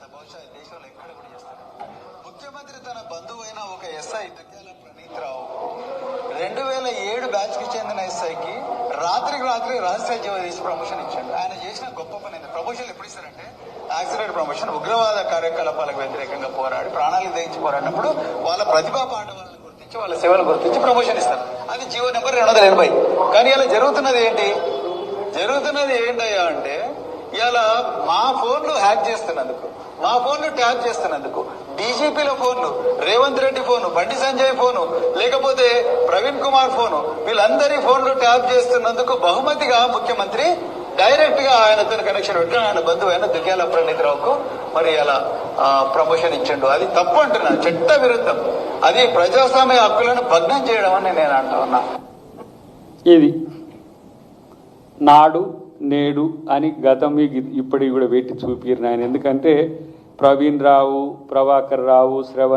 బహుశా దేశంలో ఎక్కడ కూడా చేస్తారు. ముఖ్యమంత్రి తన బంధువు అయిన ఒక ఎస్ఐ దుగ్గ్యాల ప్రణీత్ రావు 2007 బ్యాచ్ కి చెందిన ఎస్ఐకి రాత్రికి రాత్రి రహస్య జీవ తీసి ప్రమోషన్ ఇచ్చాడు. ఆయన చేసిన గొప్ప పని ప్రమోషన్ ఎప్పుడు ఇస్తారంటే యాక్సిడెంట్ ప్రమోషన్. ఉగ్రవాద కార్యకలాపాలకు వ్యతిరేకంగా పోరాడి ప్రాణాలు దయించి పోరాడినప్పుడు వాళ్ళ ప్రతిభా పాఠవాలను గుర్తించి వాళ్ళ సేవలు గుర్తించి ప్రమోషన్ ఇస్తారు. అది జీవో నెంబర్ 280. కానీ ఇలా జరుగుతున్నది ఏంటయ్యా అంటే ఇలా మా ఫోన్లు హ్యాక్ చేస్తున్నందుకు, మా ఫోన్లు ట్యాప్ చేస్తున్నందుకు, డీజీపీల ఫోన్లు, రేవంత్ రెడ్డి ఫోను, బండి సంజయ్ ఫోను, లేకపోతే ప్రవీణ్ కుమార్ ఫోను, వీళ్ళందరి ఫోన్లు ట్యాప్ చేస్తున్నందుకు బహుమతిగా ముఖ్యమంత్రి డైరెక్ట్ గా ఆయనతో కనెక్షన్ పెట్టుకుని ఆయన బంధువు అయిన దుగ్గ్యాల ప్రణీత్ రావుకు మరి అలా ప్రమోషన్ ఇచ్చిండు. అది తప్పు అంటున్నా, చట్ట విరుద్ధం. అది ప్రజాస్వామ్య హక్కులను భగ్నం చేయడం అని నేను అంటా ఉన్నా. ఇది నాడు నేడు అని గతం ఇప్పటికి కూడా పెట్టి చూపిరు నాయన. ఎందుకంటే ప్రవీణ్ రావు, ప్రభాకర్ రావు, శ్రవణ్